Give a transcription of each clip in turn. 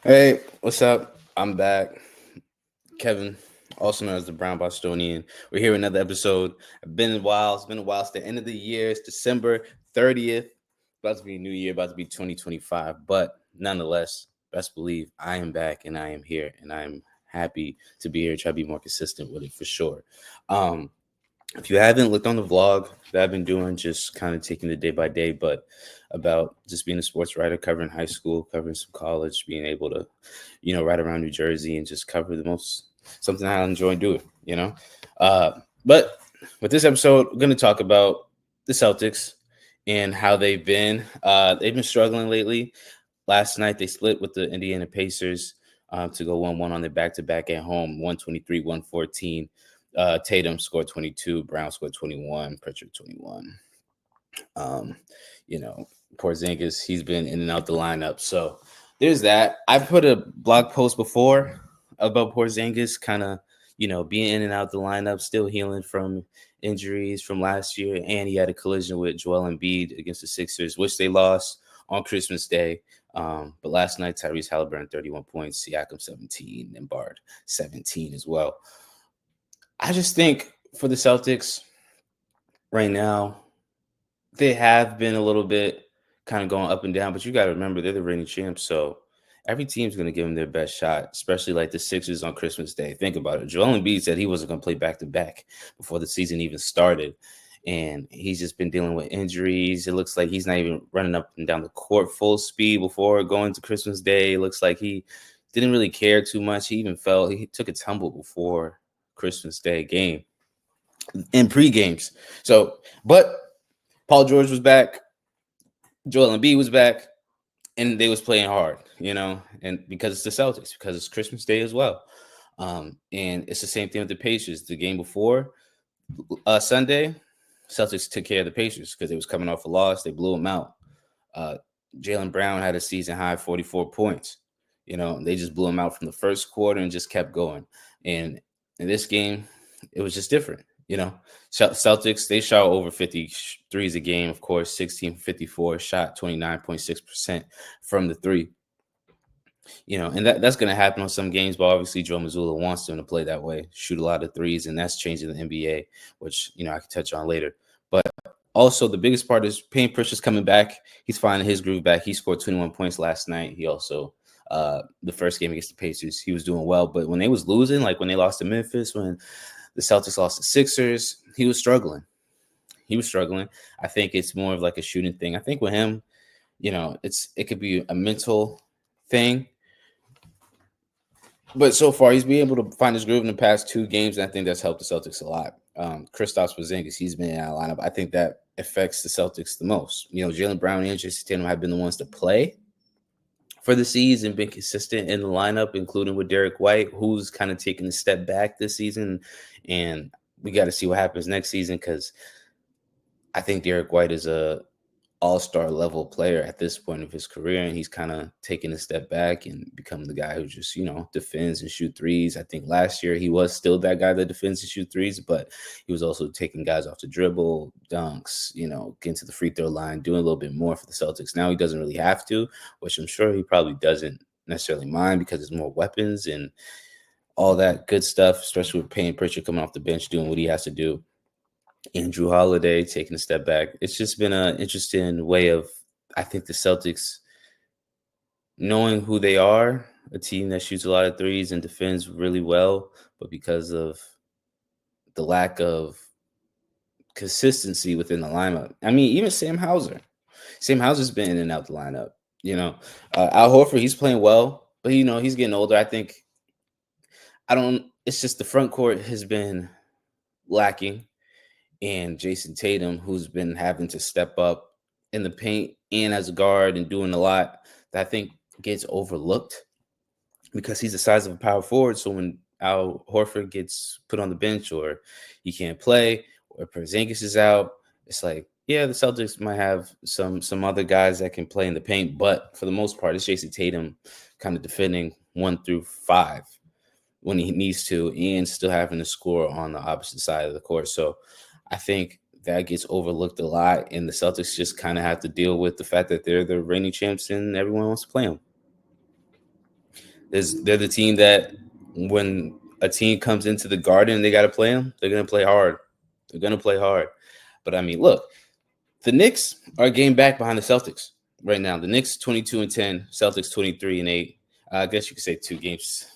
Hey, what's up? I'm back. Kevin, also known as the Brown Bostonian. We're here with another episode. It's been a while. It's been a while. It's the end of the year. It's December 30th. About to be a new year, about to be 2025. But nonetheless, best believe I am back and I am here and I'm happy to be here. Try to be more consistent with it for sure. Um, if you haven't looked on the vlog that I've been doing, just kind of taking it day by day, but about just being a sports writer, covering high school, covering some college, being able to, ride around New Jersey and just cover the most something I enjoy doing. But with this episode, we're going to talk about the Celtics and how they've been. They've been struggling lately. Last night, they split with the Indiana Pacers to go 1-1 on their back-to-back at home, 123-114. Tatum scored 22, Brown scored 21, Pritchard 21. Um, you know, Porzingis, he's been in and out the lineup. So there's that. I put a blog post before about Porzingis kind of, being in and out the lineup, still healing from injuries from last year. And he had a collision with Joel Embiid against the Sixers, which they lost on Christmas Day. But last night, Tyrese Halliburton, 31 points, Siakam, 17, and Bard, 17 as well. I just think for the Celtics right now, they have been a little bit kind of going up and down, but you got to remember they're the reigning champs. So every team's going to give them their best shot, especially like the Sixers on Christmas Day. Think about it. Joel Embiid said he wasn't going to play back to back before the season even started. And he's just been dealing with injuries. It looks like he's not even running up and down the court full speed before going to Christmas Day. It looks like he didn't really care too much. He took a tumble before Christmas Day game in pre-games. So, but Paul George was back, Joel Embiid was back, and they was playing hard, and because it's the Celtics, because it's Christmas Day as well. And it's the same thing with the Pacers. The game before Sunday, Celtics took care of the Pacers because they was coming off a loss. They blew them out. Jaylen Brown had a season high 44 points. They just blew him out from the first quarter and just kept going. And in this game, it was just different. Celtics, they shot over 50 threes a game, of course, 16-54, shot 29.6% from the three. And that's going to happen on some games, but obviously Joe Mazzulla wants them to play that way, shoot a lot of threes, and that's changing the NBA, which, I can touch on later. But also the biggest part is Payne Pritchard's coming back. He's finding his groove back. He scored 21 points last night. He also, the first game against the Pacers, he was doing well. But when they was losing, like when they lost to Memphis, when the Celtics lost to Sixers, he was struggling. I think it's more of like a shooting thing. I think with him, it could be a mental thing. But so far, he's been able to find his groove in the past two games, and I think that's helped the Celtics a lot. Kristaps Porzingis, he's been in that lineup. I think that affects the Celtics the most. Jaylen Brown and Jason Tatum have been the ones to play for the season, been consistent in the lineup, including with Derek White, who's kind of taking a step back this season. And we got to see what happens next season because I think Derek White is a all-star level player at this point of his career, and he's kind of taking a step back and become the guy who just defends and shoot threes. I think last year he was still that guy that defends and shoot threes, but he was also taking guys off the dribble, dunks, getting to the free throw line, doing a little bit more for the Celtics. Now he doesn't really have to, which I'm sure he probably doesn't necessarily mind because there's more weapons and all that good stuff, especially with Payne Pritchard coming off the bench doing what he has to do. Andrew Holiday taking a step back. It's just been an interesting way of, I think, the Celtics knowing who they are, a team that shoots a lot of threes and defends really well, but because of the lack of consistency within the lineup. I mean, even Sam Hauser's been in and out the lineup. Al Horford, he's playing well, but he's getting older. I think it's just the front court has been lacking. And Jason Tatum, who's been having to step up in the paint and as a guard and doing a lot that I think gets overlooked because he's the size of a power forward. So when Al Horford gets put on the bench or he can't play or Porzingis is out, it's like, yeah, the Celtics might have some other guys that can play in the paint, but for the most part, it's Jason Tatum kind of defending 1 through 5 when he needs to and still having to score on the opposite side of the court. So I think that gets overlooked a lot, and the Celtics just kind of have to deal with the fact that they're the reigning champs and everyone wants to play them. They're the team that when a team comes into the Garden and they got to play them, they're gonna play hard. They're gonna play hard. But I mean, look, the Knicks are a game back behind the Celtics right now. The Knicks 22-10, Celtics 23-8. I guess you could say 2 games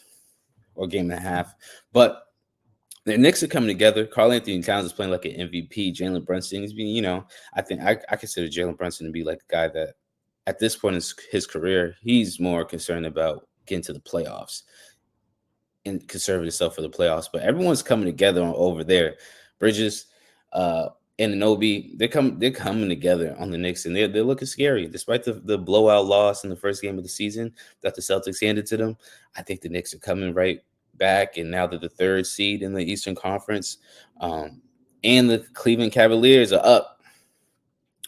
or game and a half. But the Knicks are coming together. Karl Anthony Towns is playing like an MVP. Jalen Brunson is being, I think I consider Jalen Brunson to be like a guy that at this point in his career, he's more concerned about getting to the playoffs and conserve himself for the playoffs. But everyone's coming together over there. Bridges, and Anunoby, they're coming together on the Knicks, and they're looking scary. Despite the blowout loss in the first game of the season that the Celtics handed to them, I think the Knicks are coming right back, and now they're the 3rd seed in the Eastern Conference. And the Cleveland Cavaliers are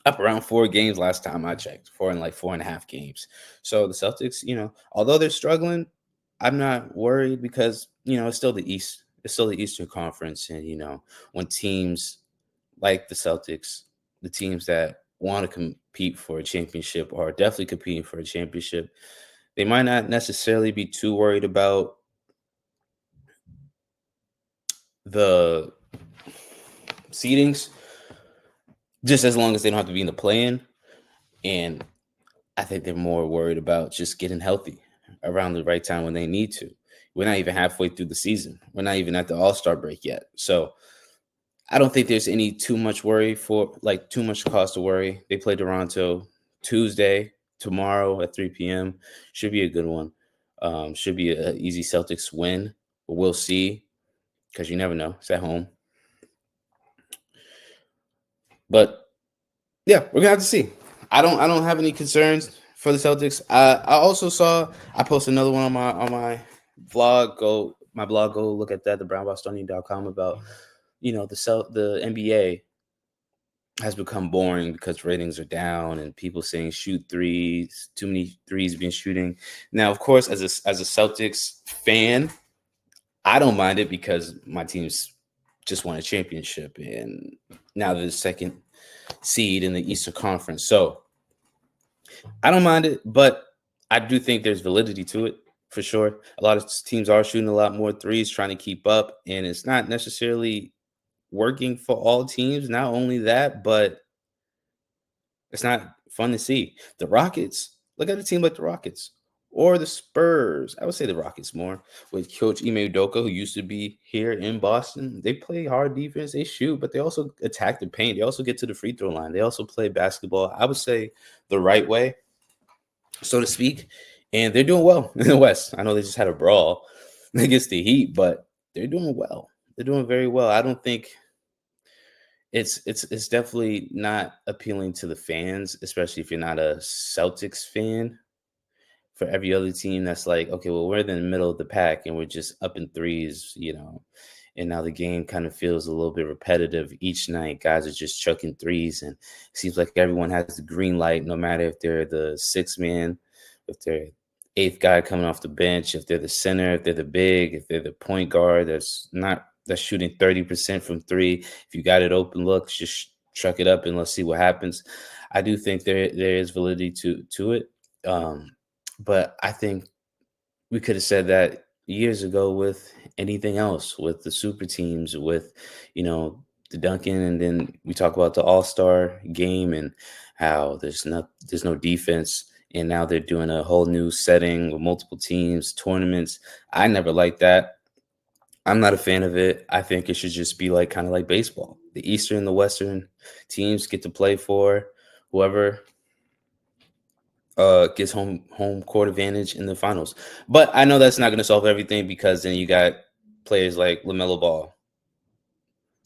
up around 4 games last time I checked, 4.5 games. So the Celtics, although they're struggling, I'm not worried because, it's still the East. It's still the Eastern Conference. And, when teams like the Celtics, the teams that want to compete for a championship or are definitely competing for a championship, they might not necessarily be too worried about the seedings, just as long as they don't have to be in the play-in. And I think they're more worried about just getting healthy around the right time when they need to. We're not even halfway through the season. We're not even at the All-Star break yet. So I don't think there's too much cause to worry. They play Toronto Tuesday, tomorrow at 3 p.m. Should be a good one. Should be an easy Celtics win. But we'll see, because you never know. It's at home. But yeah, we're gonna have to see. I don't have any concerns for the Celtics. I also saw I posted another one on my blog. Go look at that, the brownbostonian.com, about the NBA has become boring because ratings are down and people saying shoot threes, too many threes being shooting. Now, of course, as a Celtics fan, I don't mind it because my team's just won a championship and now they're the 2nd seed in the Eastern Conference. So I don't mind it, but I do think there's validity to it for sure. A lot of teams are shooting a lot more threes, trying to keep up, and it's not necessarily working for all teams. Not only that, but it's not fun to see. The Rockets, look at a team like the Rockets or the Spurs. I would say the Rockets more with Coach Ime Udoka, who used to be here in Boston. They play hard defense, they shoot, but they also attack the paint. They also get to the free throw line. They also play basketball, I would say, the right way, so to speak. And they're doing well in the West. I know they just had a brawl against the Heat, but they're doing well. They're doing very well. I don't think it's definitely not appealing to the fans, especially if you're not a Celtics fan. For every other team that's like, okay, well, we're in the middle of the pack and we're just up in threes, and now the game kind of feels a little bit repetitive each night. Guys are just chucking threes, and it seems like everyone has the green light, no matter if they're the 6th man, if they're 8th guy coming off the bench, if they're the center, if they're the big, if they're the point guard that's shooting 30% from 3. If you got it open, look, just chuck it up and let's see what happens. I do think there is validity to it. But I think we could have said that years ago with anything else, with the super teams, with, the Duncan, and then we talk about the All-Star game and how there's no defense, and now they're doing a whole new setting with multiple teams, tournaments. I never liked that. I'm not a fan of it. I think it should just be kind of like baseball. The Eastern and the Western teams get to play for whoever gets home court advantage in the finals. But I know that's not going to solve everything, because then you got players like LaMelo Ball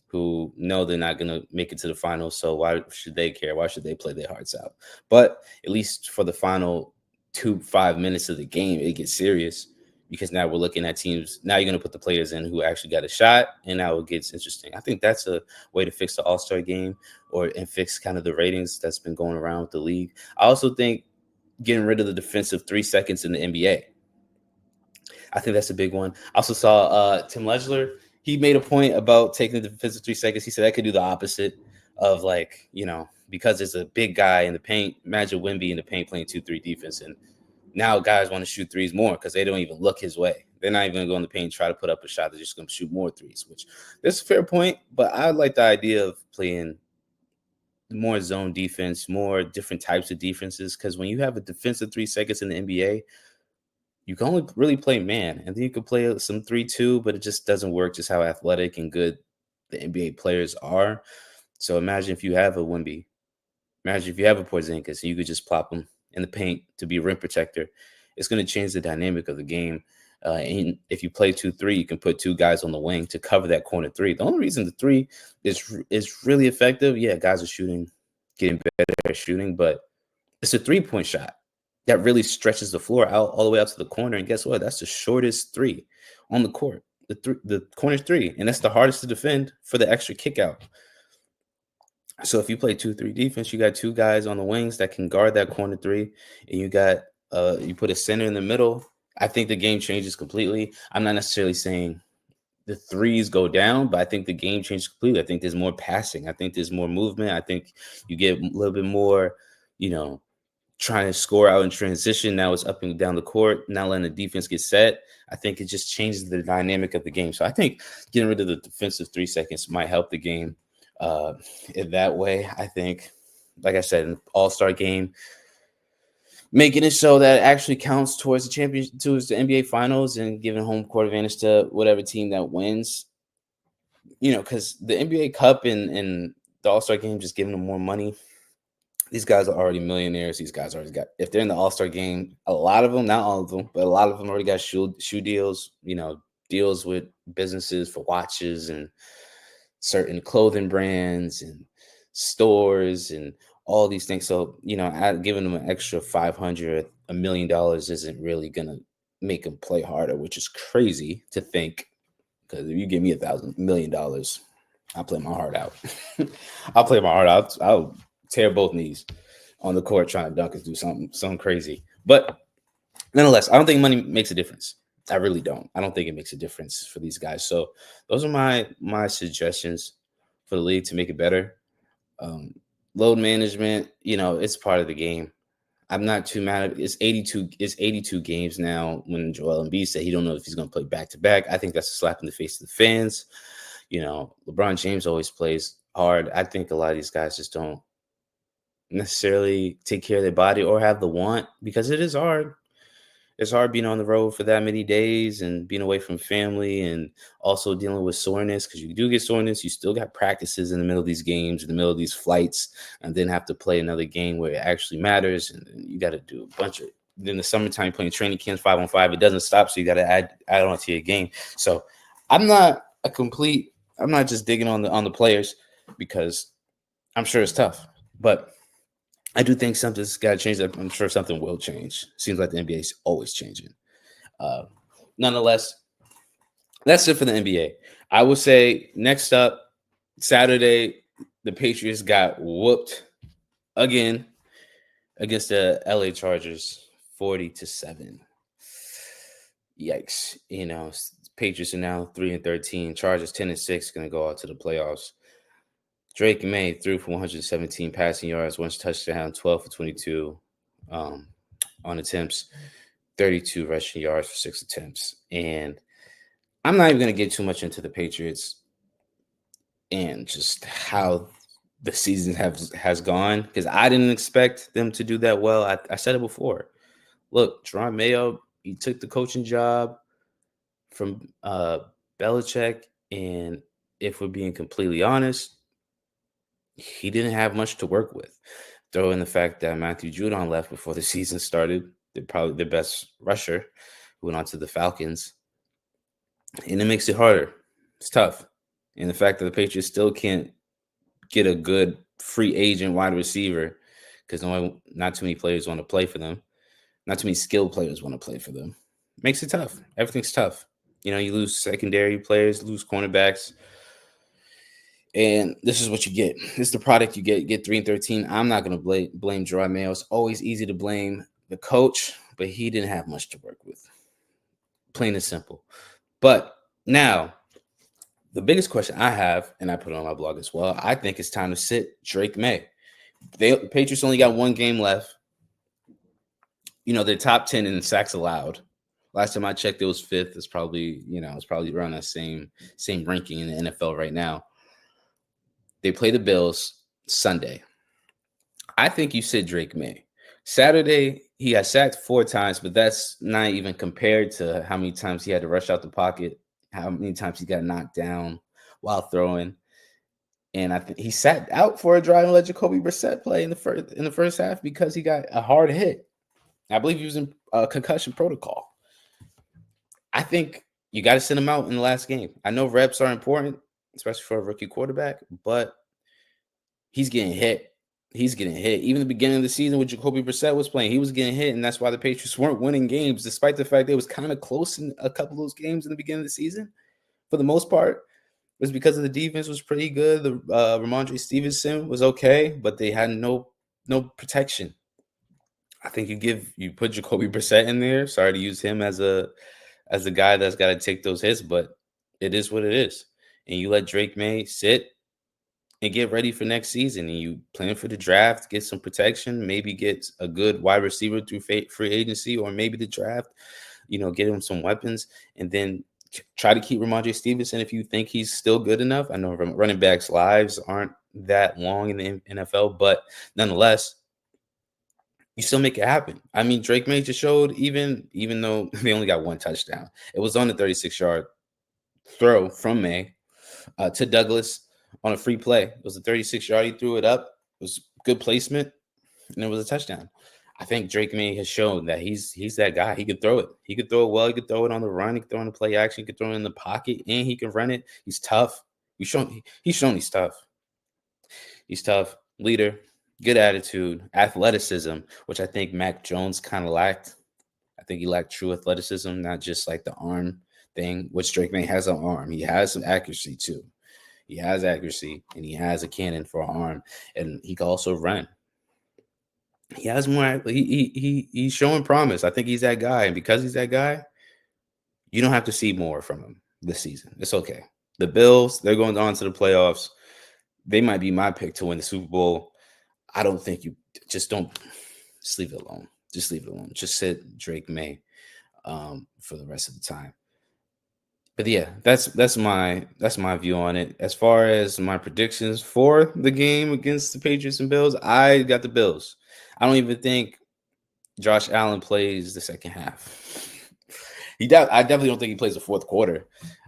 who know they're not going to make it to the finals. So why should they care? Why should they play their hearts out? But at least for the final 5 minutes of the game, it gets serious, because now we're looking at teams. Now you're going to put the players in who actually got a shot, and now it gets interesting. I think that's a way to fix the All-Star game, and fix kind of the ratings that's been going around with the league. I also think getting rid of the defensive 3 seconds in the NBA. I think that's a big one. I also saw Tim Legler. He made a point about taking the defensive 3 seconds. He said that could do the opposite of, because there's a big guy in the paint. Imagine Wemby in the paint playing 2-3 defense, and Now guys want to shoot threes more because they don't even look his way. They're not even going to go in the paint and try to put up a shot. They're just going to shoot more threes, which that's a fair point. But I like the idea of playing more zone defense, more different types of defenses. Because when you have a defensive 3 seconds in the NBA, you can only really play man. And then you can play some 3-2, but it just doesn't work just how athletic and good the NBA players are. So imagine if you have a Wemby. Imagine if you have a Porzingis and you could just plop them in the paint to be a rim protector. It's going to change the dynamic of the game. And if you play 2-3, you can put 2 guys on the wing to cover that corner 3. The only reason the 3 is really effective, yeah, guys are shooting, getting better at shooting, but it's a 3-point shot that really stretches the floor out all the way out to the corner. And guess what? That's the shortest 3 on the court. The corner 3, and that's the hardest to defend for the extra kick out. So if you play 2-3 defense, you got 2 guys on the wings that can guard that corner 3, and you got you put a center in the middle. I think the game changes completely. I'm not necessarily saying the threes go down, but I think the game changes completely. I think there's more passing. I think there's more movement. I think you get a little bit more, trying to score out in transition. Now it's up and down the court, not letting the defense get set. I think it just changes the dynamic of the game. So I think getting rid of the defensive 3 seconds might help the game in that way. I think, like I said, an all-star game, making it so that it actually counts towards the championship, towards the NBA Finals, and giving home court advantage to whatever team that wins. Because the NBA Cup and the All-Star game just giving them more money. These guys are already millionaires. These guys already got, if they're in the All-Star game, a lot of them, not all of them, but a lot of them already got shoe deals, deals with businesses for watches and certain clothing brands and stores and all these things. So, giving them an extra $500, $1 million isn't really going to make them play harder, which is crazy to think. Because if you give me $1 million, I'll play my heart out. I'll play my heart out. I'll tear both knees on the court trying to dunk and do something crazy. But nonetheless, I don't think money makes a difference. I really don't. I don't think it makes a difference for these guys. So those are my suggestions for the league to make it better. Load management, it's part of the game. I'm not too mad at it. It's 82 games now. When Joel Embiid said he don't know if he's going to play back-to-back, I think that's a slap in the face of the fans. LeBron James always plays hard. I think a lot of these guys just don't necessarily take care of their body or have the want, because it is hard. It's hard being on the road for that many days and being away from family and also dealing with soreness, because you do get soreness. You still got practices in the middle of these games, in the middle of these flights, and then have to play another game where it actually matters. And you got to do a bunch of, in the summertime, playing training camps 5-on-5, it doesn't stop. So you got to add on to your game. So I'm not just digging on the players, because I'm sure it's tough, but I do think something's got to change. I'm sure something will change. Seems like the NBA is always changing. Nonetheless, that's it for the NBA. I would say next up, Saturday, the Patriots got whooped again against the LA Chargers, 40-7. Yikes. Patriots are now 3-13. Chargers 10-6, going to go out to the playoffs. Drake Maye threw for 117 passing yards, 1 touchdown, 12 for 22 on attempts, 32 rushing yards for 6 attempts. And I'm not even going to get too much into the Patriots and just how the season has gone, because I didn't expect them to do that well. I said it before. Look, Drake Maye, he took the coaching job from Belichick, and if we're being completely honest, he didn't have much to work with. Throw in the fact that Matthew Judon left before the season started. They're probably the best rusher, who went on to the Falcons. And it makes it harder. It's tough. And the fact that the Patriots still can't get a good free agent wide receiver, because not too many players want to play for them. Not too many skilled players want to play for them. Makes it tough. Everything's tough. You lose secondary players, lose cornerbacks. And this is what you get. This is the product you get. You get 3-13. I'm not going to blame Drake Maye. It's always easy to blame the coach, but he didn't have much to work with. Plain and simple. But now, the biggest question I have, and I put it on my blog as well, I think it's time to sit Drake Maye. The Patriots only got 1 game left. they're top 10 in sacks allowed. Last time I checked, it was fifth. It's probably, it's probably around that same ranking in the NFL right now. They play the Bills Sunday. I think you sit Drake Maye. Saturday, he got sacked 4 times, but that's not even compared to how many times he had to rush out the pocket, how many times he got knocked down while throwing. And I think he sat out for a drive and let Jacoby Brissett play in the first half because he got a hard hit. I believe he was in concussion protocol. I think you got to send him out in the last game. I know reps are important, especially for a rookie quarterback, but he's getting hit. He's getting hit. Even the beginning of the season when Jacoby Brissett was playing, he was getting hit, and that's why the Patriots weren't winning games, despite the fact they was kind of close in a couple of those games in the beginning of the season. For the most part, it was because of the defense was pretty good. The Ramondre Stevenson was okay, but they had no protection. I think you put Jacoby Brissett in there. Sorry to use him as a guy that's got to take those hits, but it is what it is. And you let Drake Maye sit and get ready for next season. And you plan for the draft, get some protection, maybe get a good wide receiver through free agency, or maybe the draft, get him some weapons, and then try to keep Ramondre Stevenson if you think he's still good enough. I know running backs' lives aren't that long in the NFL, but nonetheless, you still make it happen. I mean, Drake Maye just showed, even though they only got 1 touchdown, it was on the 36-yard throw from Maye to Douglas on a free play. It was a 36-yard. He threw it up. It was good placement, and it was a touchdown. I think Drake Maye has shown that he's that guy. He could throw it. He could throw it well. He could throw it on the run. He could throw it in the play action. He could throw it in the pocket, and he can run it. He's tough. He's shown he's tough. He's tough. Leader. Good attitude. Athleticism, which I think Mac Jones kind of lacked. I think he lacked true athleticism, not just like the arm thing, which Drake Maye has an arm. He has some accuracy too. He has accuracy, and he has a cannon for an arm, and he can also run. He has more. He's showing promise. I think he's that guy, and because he's that guy, you don't have to see more from him this season. It's okay. The Bills, they're going on to the playoffs. They might be my pick to win the Super Bowl. I don't think you just leave it alone. Just leave it alone. Just sit Drake Maye for the rest of the time. But yeah, that's my view on it. As far as my predictions for the game against the Patriots and Bills, I got the Bills. I don't even think Josh Allen plays the second half. I definitely don't think he plays the fourth quarter.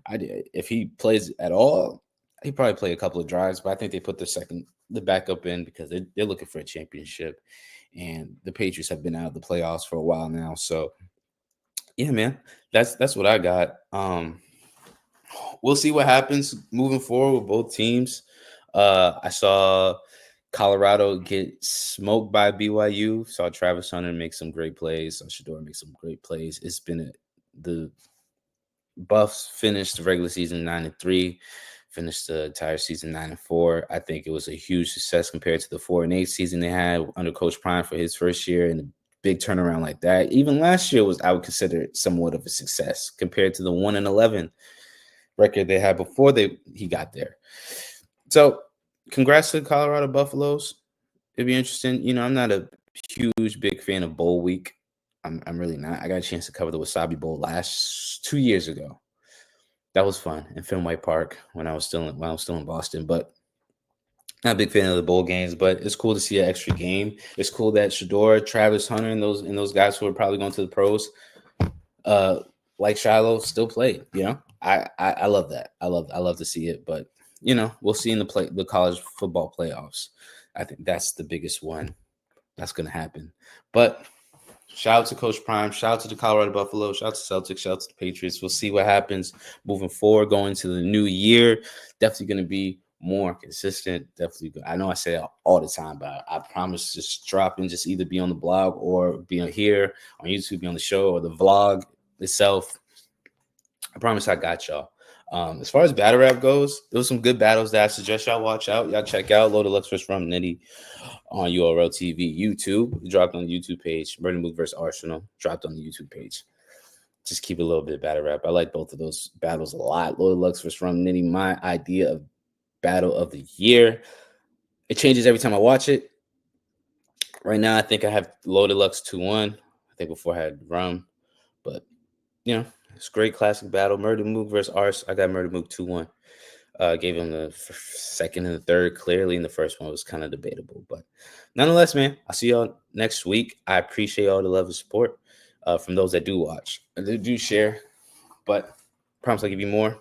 If he plays at all, he probably play a couple of drives, but I think they put the backup in because they're looking for a championship, and the Patriots have been out of the playoffs for a while now. So yeah, man, that's what I got. We'll see what happens moving forward with both teams. I saw Colorado get smoked by BYU. Saw Travis Hunter make some great plays. Saw Shedeur make some great plays. It's been the Buffs finished the regular season 9-3. Finished the entire season 9-4. I think it was a huge success compared to the 4-8 season they had under Coach Prime for his first year, and a big turnaround like that. Even last year I would consider it somewhat of a success compared to the 1-11 record they had before he got there. So congrats to the Colorado Buffaloes. It'd be interesting. I'm not a huge big fan of bowl week. I'm really not. I got a chance to cover the Wasabi Bowl 2 years ago. That was fun in Fenway Park when I was still in Boston, but not a big fan of the bowl games. But it's cool to see an extra game. It's cool that Shedeur, Travis Hunter, and those guys who are probably going to the pros, like Shiloh, still played. I love that. I love to see it. But we'll see in the college football playoffs. I think that's the biggest one that's going to happen. But shout out to Coach Prime. Shout out to the Colorado Buffalo. Shout out to Celtics. Shout out to the Patriots. We'll see what happens moving forward, going to the new year. Definitely going to be more consistent. Definitely. I know I say it all the time, but I promise just drop and just either be on the blog or be here on YouTube, be on the show or the vlog itself. I promise I got y'all. As far as battle rap goes, there was some good battles that I suggest y'all watch out. Y'all check out Loaded Lux vs. From Nitty on URL TV, YouTube. It dropped on the YouTube page. Murder Mook vs. Arsenal dropped on the YouTube page. Just keep a little bit of battle rap. I like both of those battles a lot. Loaded Lux vs. From Nitty, my idea of battle of the year. It changes every time I watch it. Right now, I think I have Loaded Lux 2-1. I think before I had Rum, but it's a great classic battle. Murder Mook versus Ars. I got Murder Mook 2-1. Gave him the second and the third clearly, and the first one was kind of debatable. But nonetheless, man, I'll see y'all next week. I appreciate all the love and support from those that do watch. They do share, but I promise I'll give you more.